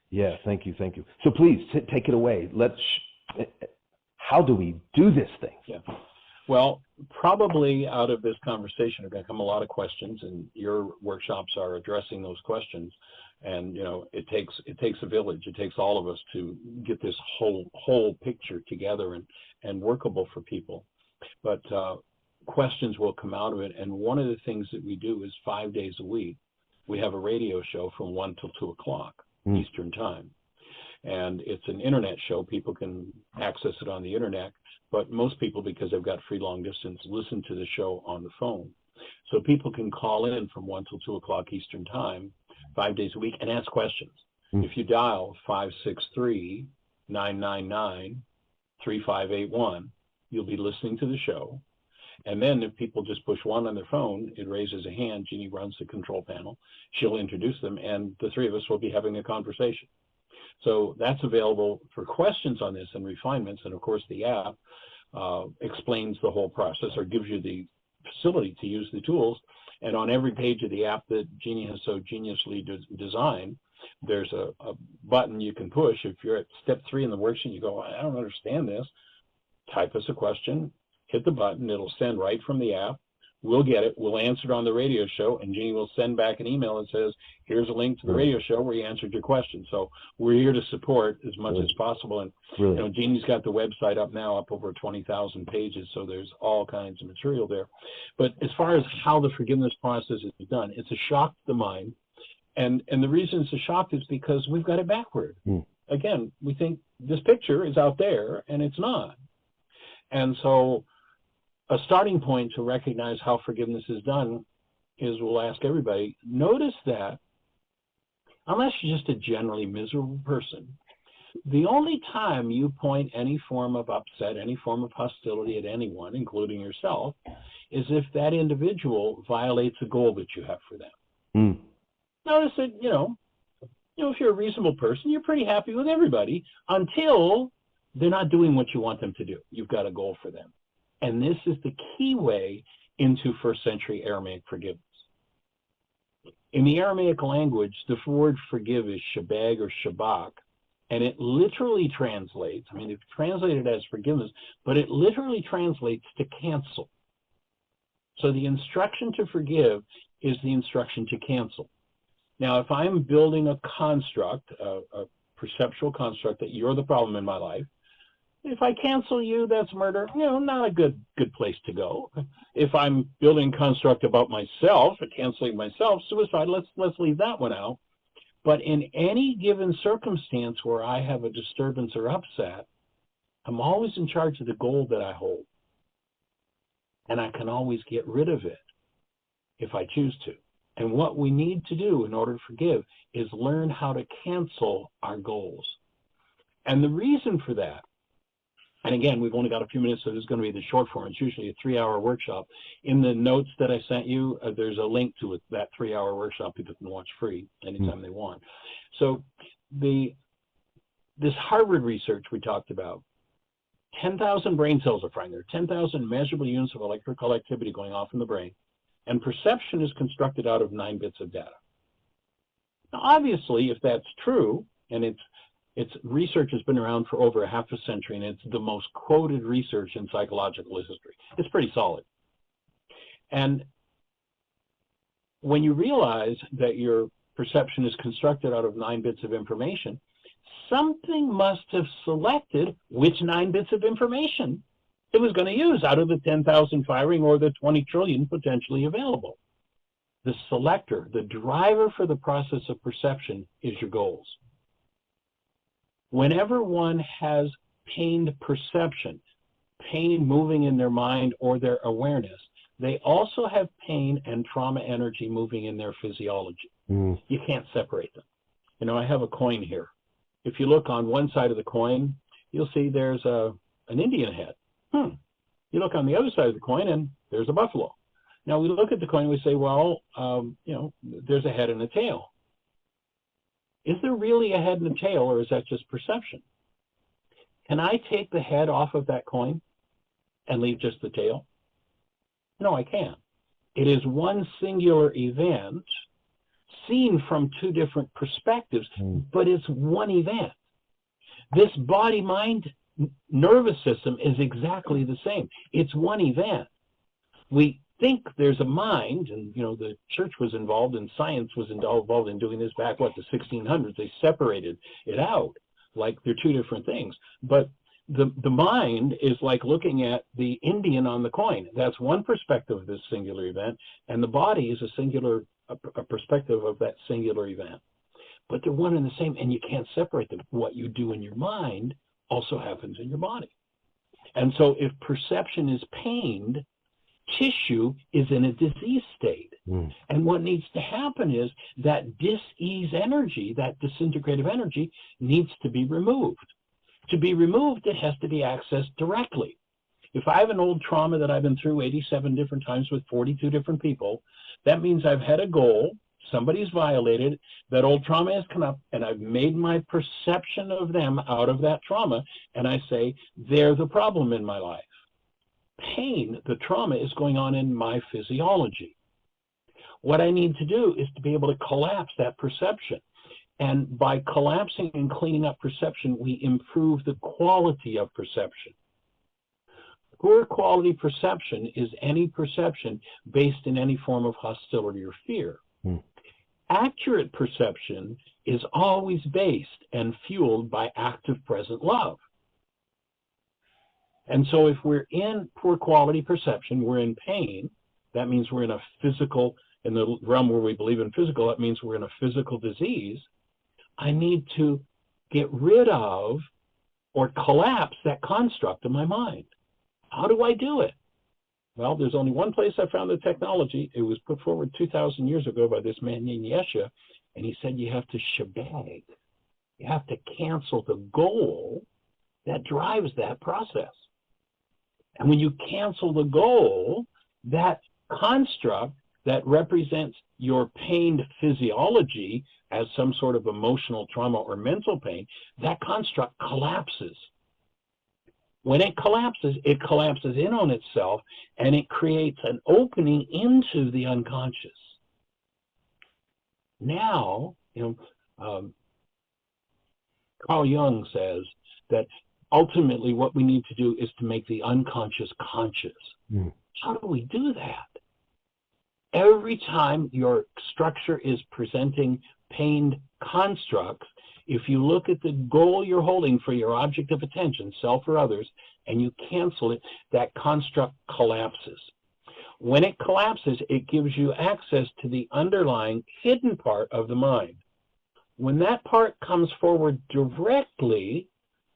yeah, thank you. So please take it away. How do we do this thing? Yeah. Well, probably out of this conversation are going to come a lot of questions, and your workshops are addressing those questions. And it takes a village. It takes all of us to get this whole picture together and workable for people. But questions will come out of it. And one of the things that we do is 5 days a week, we have a radio show from 1 till 2 o'clock Eastern time. And it's an internet show. People can access it on the internet, but most people, because they've got free long distance, listen to the show on the phone. So people can call in from 1 till 2 o'clock Eastern time, 5 days a week, and ask questions. If you dial 563-999-3581, you'll be listening to the show. And then if people just push 1 on their phone, it raises a hand. Jeanie runs the control panel. She'll introduce them, and the three of us will be having a conversation. So that's available for questions on this and refinements. And of course, the app explains the whole process, or gives you the facility to use the tools. And on every page of the app that Jeanie has so geniusly designed, there's a button you can push. If you're at step 3 in the worksheet, you go, I don't understand this. Type us a question, hit the button, it'll send right from the app. We'll get it, we'll answer it on the radio show, and Jeanie will send back an email that says, here's a link to the radio show where you answered your question. So we're here to support as much as possible. And Jeanie's got the website up now, up over 20,000 pages, so there's all kinds of material there. But as far as how the forgiveness process is done, it's a shock to the mind. And the reason it's a shock is because we've got it backward. Again, we think this picture is out there, and it's not. And so a starting point to recognize how forgiveness is done is, we'll ask everybody, notice that unless you're just a generally miserable person, the only time you point any form of upset, any form of hostility at anyone, including yourself, is if that individual violates a goal that you have for them. Notice that, if you're a reasonable person, you're pretty happy with everybody until they're not doing what you want them to do. You've got a goal for them. And this is the key way into first century Aramaic forgiveness. In the Aramaic language, the word forgive is shabag or shabak, and it literally translates, it's translated as forgiveness, but it literally translates to cancel. So the instruction to forgive is the instruction to cancel. Now, if I'm building a construct, a perceptual construct that you're the problem in my life, if I cancel you, that's murder. Not a good place to go. If I'm building a construct about myself, canceling myself, suicide, let's leave that one out. But in any given circumstance where I have a disturbance or upset, I'm always in charge of the goal that I hold. And I can always get rid of it if I choose to. And what we need to do in order to forgive is learn how to cancel our goals. And the reason for that, and again, we've only got a few minutes, so this is going to be the short form. It's usually a 3-hour workshop. In the notes that I sent you, there's a link to it, that 3-hour workshop people can watch free anytime they want. So this Harvard research we talked about, 10,000 brain cells are firing there, 10,000 measurable units of electrical activity going off in the brain, and perception is constructed out of 9 bits of data. Now, obviously, if that's true, and its research has been around for over a half a century, and it's the most quoted research in psychological history. It's pretty solid. And when you realize that your perception is constructed out of 9 bits of information, something must have selected which 9 bits of information it was going to use out of the 10,000 firing or the 20 trillion potentially available. The selector, the driver for the process of perception, is your goals. Whenever one has pained perception, pain moving in their mind or their awareness, they also have pain and trauma energy moving in their physiology. You can't separate them. I have a coin here. If you look on one side of the coin, you'll see there's an Indian head. You look on the other side of the coin and there's a buffalo. Now we look at the coin and we say, well, there's a head and a tail. Is there really a head and a tail, or is that just perception? Can I take the head off of that coin and leave just the tail? No, I can't. It is one singular event seen from two different perspectives, but it's one event. This body, mind, nervous system is exactly the same. It's one event. We think there's a mind, and the church was involved and science was involved in doing this back, the 1600s. They separated it out like they're two different things. But the mind is like looking at the Indian on the coin. That's one perspective of this singular event, and the body is a perspective of that singular event. But they're one and the same, and you can't separate them. What you do in your mind also happens in your body. And so if perception is pained, tissue is in a disease state. And what needs to happen is that dis-ease energy, that disintegrative energy, needs to be removed. To be removed, it has to be accessed directly. If I have an old trauma that I've been through 87 different times with 42 different people, that means I've had a goal, somebody's violated, that old trauma has come up, and I've made my perception of them out of that trauma, and I say, they're the problem in my life. Pain, the trauma, is going on in my physiology. What I need to do is to be able to collapse that perception. And by collapsing and cleaning up perception, we improve the quality of perception. Poor quality perception is any perception based in any form of hostility or fear. Accurate perception is always based and fueled by active present love. And so if we're in poor quality perception, we're in pain. That means we're in a physical, in the realm where we believe in physical, that means we're in a physical disease. I need to get rid of or collapse that construct of my mind. How do I do it? Well, there's only one place I found the technology. It was put forward 2,000 years ago by this man named Yesha, and he said you have to shebag. You have to cancel the goal that drives that process. And when you cancel the goal, that construct that represents your pained physiology as some sort of emotional trauma or mental pain, that construct collapses. When it collapses in on itself, and it creates an opening into the unconscious. Now, Carl Jung says that ultimately what we need to do is to make the unconscious conscious. How do we do that? Every time your structure is presenting pained constructs, if you look at the goal you're holding for your object of attention, self or others, and you cancel it, that construct collapses. When it collapses, it gives you access to the underlying hidden part of the mind. When that part comes forward directly,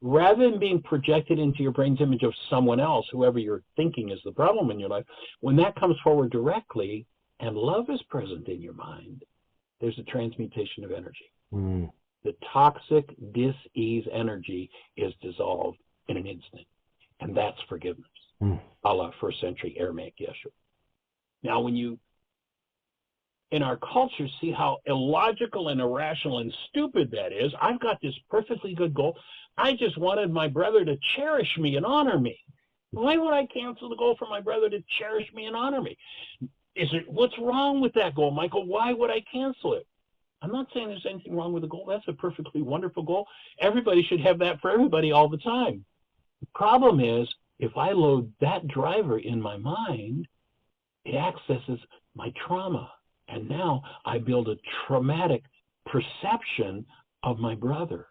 rather than being projected into your brain's image of someone else, whoever you're thinking is the problem in your life, when that comes forward directly and love is present in your mind, there's a transmutation of energy. The toxic dis-ease energy is dissolved in an instant, and that's forgiveness, a la first century Aramaic Yeshua. Now, when you, in our culture, see how illogical and irrational and stupid that is, I've got this perfectly good goal. I just wanted my brother to cherish me and honor me. Why would I cancel the goal for my brother to cherish me and honor me? What's wrong with that goal, Michael? Why would I cancel it? I'm not saying there's anything wrong with the goal. That's a perfectly wonderful goal. Everybody should have that for everybody all the time. The problem is, if I load that driver in my mind, it accesses my trauma. And now I build a traumatic perception of my brother.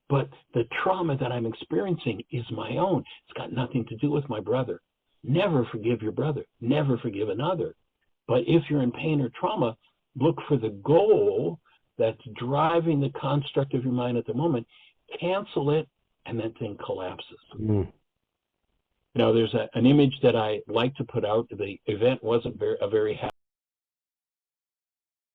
But the trauma that I'm experiencing is my own. It's got nothing to do with my brother. Never forgive your brother. Never forgive another. But if you're in pain or trauma, look for the goal that's driving the construct of your mind at the moment, cancel it, and that thing collapses. Now, there's an image that I like to put out. The event wasn't a very happy